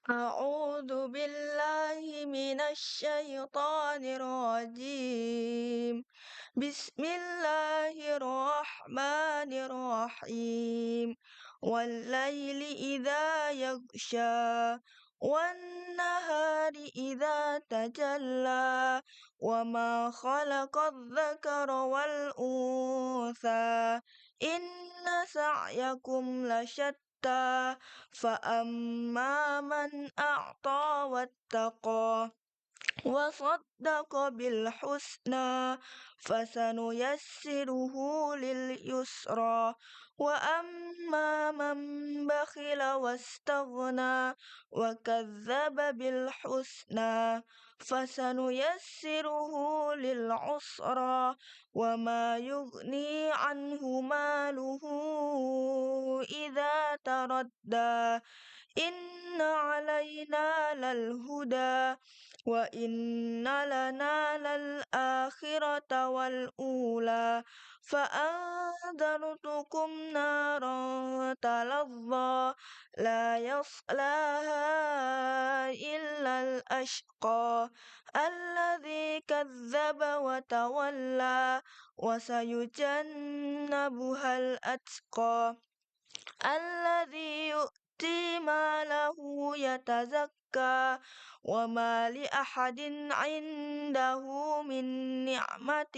أعوذ بالله من الشيطان الرجيم. بسم الله الرحمن الرحيم. والليل إذا يغشى والنهار إذا تجلى وما خلق الذكر والأنثى إن سعيكم لشتى فأما من أعطى واتقى وصدق بالحسنى فسنيسره لليسرى وأما من بخل واستغنى وكذب بالحسنى فسنيسره للعسرى وما يغني عنه ماله إذا تردى إن علينا للهدى وإن لنا للآخرة والأولى فأنذرتكم نارا تلظى لا يصلاها إلا الأشقى الذي كذب وتولى وسيجنبها الأتقى الذي يؤتي ماله يتزكى وما لأحد عنده من نعمة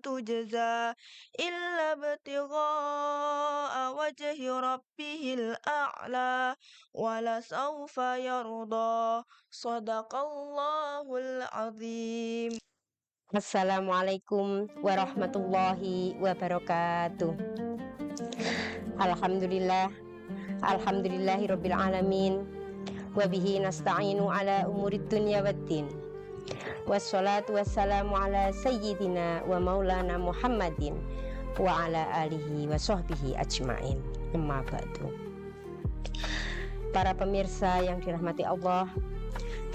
تجزى إلا ابتغاء وجه ربه الأعلى ولسوف يرضى صدق الله العظيم. Assalamualaikum warahmatullahi wabarakatuh. Alhamdulillahirabbil alamin wa bihi nasta'inu ala umurid dunya waddin. Wassalatu wassalamu ala sayyidina wa maulana Muhammadin wa ala alihi wa sahbihi ajmain. Amma ba'du. Para pemirsa yang dirahmati Allah,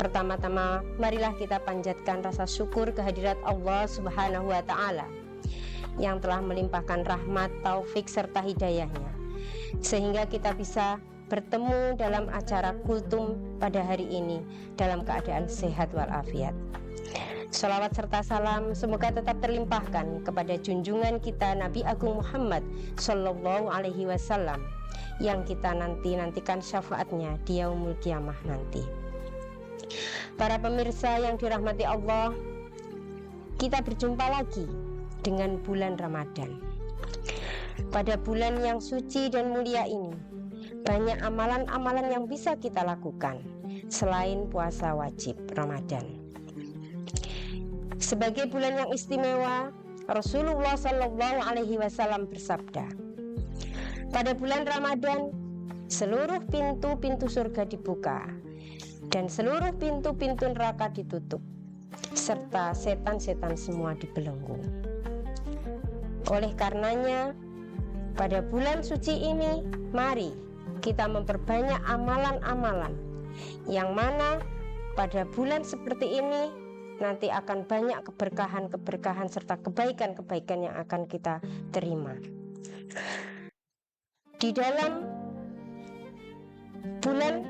pertama-tama marilah kita panjatkan rasa syukur kehadirat Allah Subhanahu wa ta'ala yang telah melimpahkan rahmat, taufik serta hidayahnya sehingga kita bisa bertemu dalam acara kultum pada hari ini dalam keadaan sehat walafiat. Salawat serta salam semoga tetap terlimpahkan kepada junjungan kita Nabi Agung Muhammad Sallallahu Alaihi Wasallam yang kita nantikan syafaatnya di yaumul kiamah nanti. Para pemirsa yang dirahmati Allah, kita berjumpa lagi dengan bulan Ramadan. Pada bulan yang suci dan mulia ini, banyak amalan-amalan yang bisa kita lakukan selain puasa wajib Ramadan. Sebagai bulan yang istimewa, Rasulullah Shallallahu Alaihi Wasallam bersabda, pada bulan Ramadan seluruh pintu-pintu surga dibuka dan seluruh pintu-pintu neraka ditutup, serta setan-setan semua dibelenggu. Oleh karenanya, pada bulan suci ini, mari kita memperbanyak amalan-amalan yang mana pada bulan seperti ini nanti akan banyak keberkahan-keberkahan serta kebaikan-kebaikan yang akan kita terima. Di dalam bulan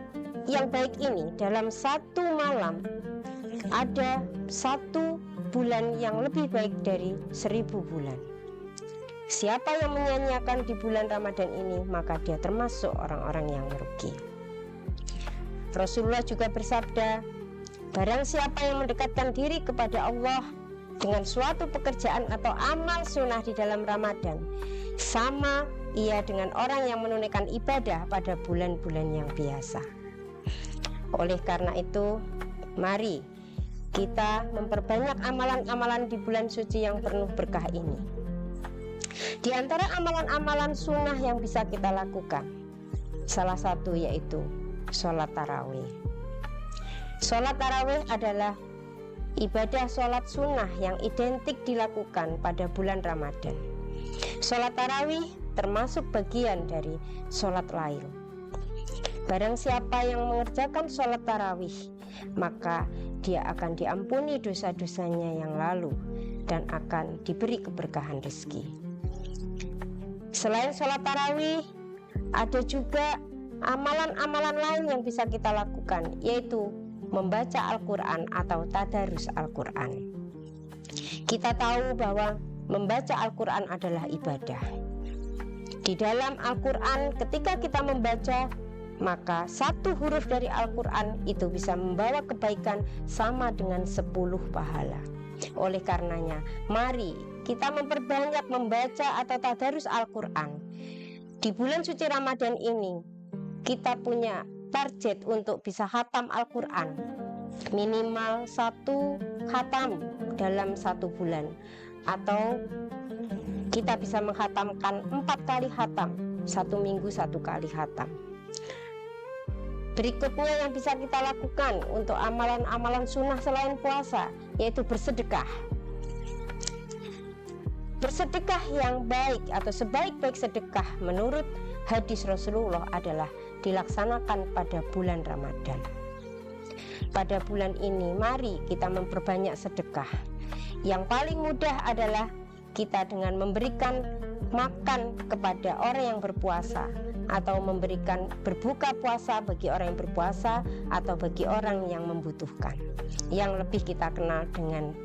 yang baik ini, dalam satu malam ada satu bulan yang lebih baik dari 1000 bulan. Siapa yang menyanyiakan di bulan Ramadan ini, maka dia termasuk orang-orang yang merugi. Rasulullah juga bersabda, barang siapa yang mendekatkan diri kepada Allah dengan suatu pekerjaan atau amal sunnah di dalam Ramadan, sama ia dengan orang yang menunaikan ibadah pada bulan-bulan yang biasa. Oleh karena itu, mari kita memperbanyak amalan-amalan di bulan suci yang penuh berkah ini. Di antara amalan-amalan sunnah yang bisa kita lakukan, salah satu yaitu sholat tarawih. Sholat tarawih adalah ibadah sholat sunnah yang identik dilakukan pada bulan Ramadan. Sholat tarawih termasuk bagian dari sholat lail. Barang siapa yang mengerjakan sholat tarawih, maka dia akan diampuni dosa-dosanya yang lalu dan akan diberi keberkahan rezeki. Selain sholat tarawih, ada juga amalan-amalan lain yang bisa kita lakukan, yaitu membaca Al-Quran atau tadarus Al-Quran. Kita tahu bahwa membaca Al-Quran adalah ibadah. Di dalam Al-Quran, ketika kita membaca, maka satu huruf dari Al-Quran itu bisa membawa kebaikan sama dengan 10 pahala. Oleh karenanya, mari kita memperbanyak membaca atau tadarus Al-Quran. Di bulan suci Ramadan ini, kita punya target untuk bisa khatam Al-Quran, minimal 1 khatam dalam 1 bulan, atau kita bisa menghatamkan 4 kali khatam, 1 minggu 1 kali khatam. Berikutnya yang bisa kita lakukan untuk amalan-amalan sunnah selain puasa, yaitu bersedekah. Bersedekah yang baik atau sebaik-baik sedekah menurut hadis Rasulullah adalah dilaksanakan pada bulan Ramadan. Pada bulan ini mari kita memperbanyak sedekah. Yang paling mudah adalah kita dengan memberikan makan kepada orang yang berpuasa, atau memberikan berbuka puasa bagi orang yang berpuasa, atau bagi orang yang membutuhkan, yang lebih kita kenal dengan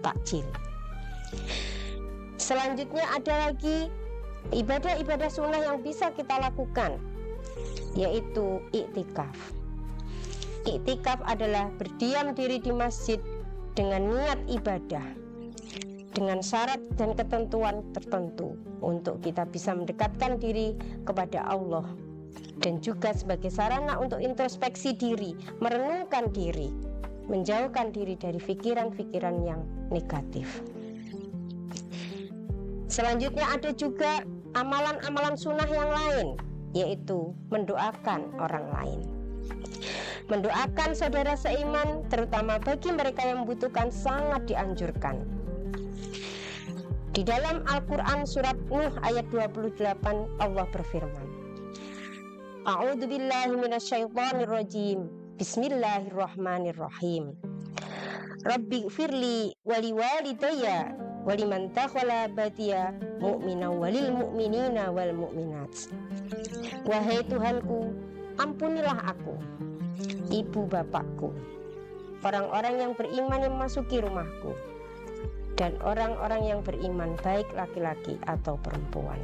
takjil. Selanjutnya ada lagi ibadah-ibadah sunnah yang bisa kita lakukan, yaitu iktikaf. Iktikaf adalah berdiam diri di masjid dengan niat ibadah, dengan syarat dan ketentuan tertentu untuk kita bisa mendekatkan diri kepada Allah, dan juga sebagai sarana untuk introspeksi diri, merenungkan diri, menjauhkan diri dari pikiran-pikiran yang negatif. Selanjutnya ada juga amalan-amalan sunnah yang lain, yaitu mendoakan orang lain. Mendoakan saudara seiman, terutama bagi mereka yang membutuhkan, sangat dianjurkan. Di dalam Al-Quran surat Nuh ayat 28, Allah berfirman, A'udzubillahi minasyaitonirrajim, Bismillahirrahmanirrahim. Rabbighfirli wali walidayya waliman takhala batiya mu'mina walil mu'minina wal mu'minat. Wahai Tuhanku, ampunilah aku, ibu bapakku, orang-orang yang beriman yang memasuki rumahku, dan orang-orang yang beriman baik laki-laki atau perempuan.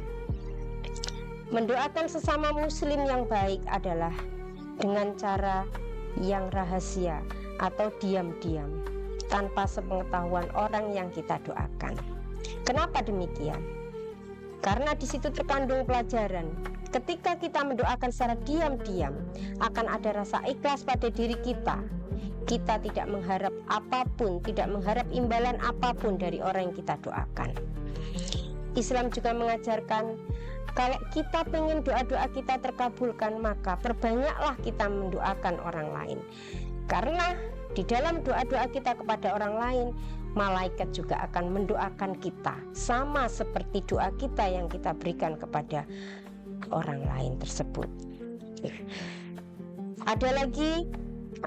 Mendoakan sesama muslim yang baik adalah dengan cara yang rahasia atau diam-diam, tanpa sepengetahuan orang yang kita doakan. Kenapa demikian? Karena di situ terkandung pelajaran. Ketika kita mendoakan secara diam-diam, akan ada rasa ikhlas pada diri kita. Kita tidak mengharap apapun, tidak mengharap imbalan apapun dari orang yang kita doakan. Islam juga mengajarkan, kalau kita pengen doa-doa kita terkabulkan, maka perbanyaklah kita mendoakan orang lain. Karena di dalam doa-doa kita kepada orang lain, malaikat juga akan mendoakan kita, sama seperti doa kita yang kita berikan kepada orang lain tersebut. Ada lagi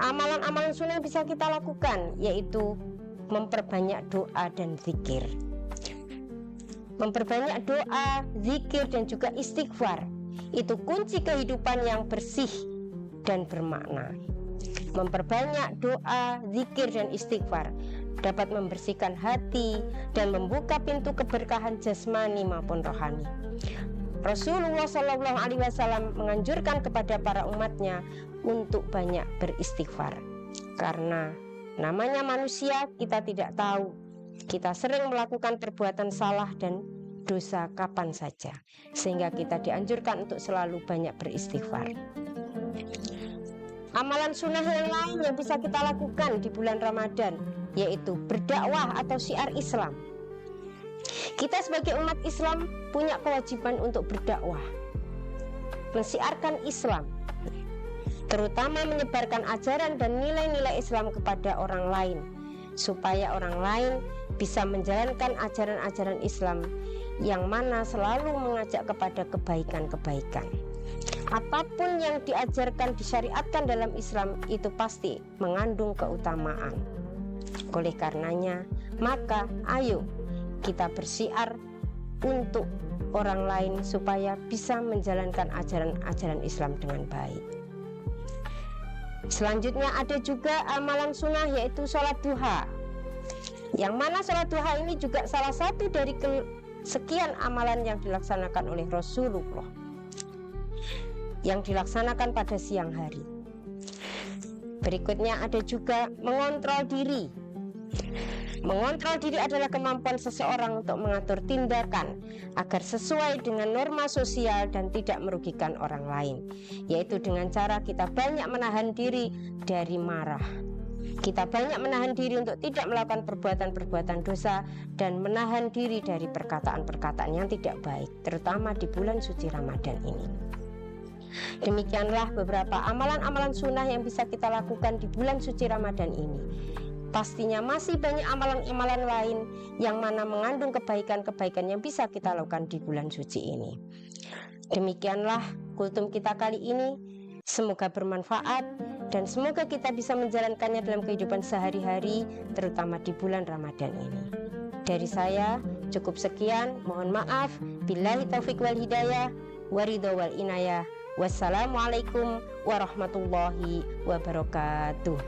amalan-amalan sunnah yang bisa kita lakukan, yaitu memperbanyak doa dan zikir. Memperbanyak doa, zikir, dan juga istighfar, itu kunci kehidupan yang bersih dan bermakna. Memperbanyak doa, zikir, dan istighfar dapat membersihkan hati dan membuka pintu keberkahan jasmani maupun rohani. Rasulullah SAW menganjurkan kepada para umatnya untuk banyak beristighfar, karena namanya manusia, kita tidak tahu, kita sering melakukan perbuatan salah dan dosa kapan saja, sehingga kita dianjurkan untuk selalu banyak beristighfar. Amalan sunnah yang lain yang bisa kita lakukan di bulan Ramadan, yaitu berdakwah atau syiar Islam. Kita sebagai umat Islam punya kewajiban untuk berdakwah, mensiarkan Islam, terutama menyebarkan ajaran dan nilai-nilai Islam kepada orang lain, supaya orang lain bisa menjalankan ajaran-ajaran Islam yang mana selalu mengajak kepada kebaikan-kebaikan. Apapun yang diajarkan, disyariatkan dalam Islam, itu pasti mengandung keutamaan. Oleh karenanya, maka ayo kita bersiar untuk orang lain supaya bisa menjalankan ajaran-ajaran Islam dengan baik. Selanjutnya ada juga amalan sunnah yaitu sholat duha, yang mana sholat duha ini juga salah satu dari sekian amalan yang dilaksanakan oleh Rasulullah, yang dilaksanakan pada siang hari. Berikutnya ada juga mengontrol diri. Mengontrol diri adalah kemampuan seseorang untuk mengatur tindakan agar sesuai dengan norma sosial dan tidak merugikan orang lain, yaitu dengan cara kita banyak menahan diri dari marah. Kita banyak menahan diri untuk tidak melakukan perbuatan-perbuatan dosa dan menahan diri dari perkataan-perkataan yang tidak baik, terutama di bulan suci Ramadan ini. Demikianlah beberapa amalan-amalan sunnah yang bisa kita lakukan di bulan suci Ramadan ini. Pastinya masih banyak amalan-amalan lain yang mana mengandung kebaikan-kebaikan yang bisa kita lakukan di bulan suci ini. Demikianlah kultum kita kali ini. Semoga bermanfaat dan semoga kita bisa menjalankannya dalam kehidupan sehari-hari, terutama di bulan Ramadan ini. Dari saya cukup sekian, mohon maaf. Billahi taufiq wal hidayah, waridho wal inayah. Wassalamualaikum warahmatullahi wabarakatuh.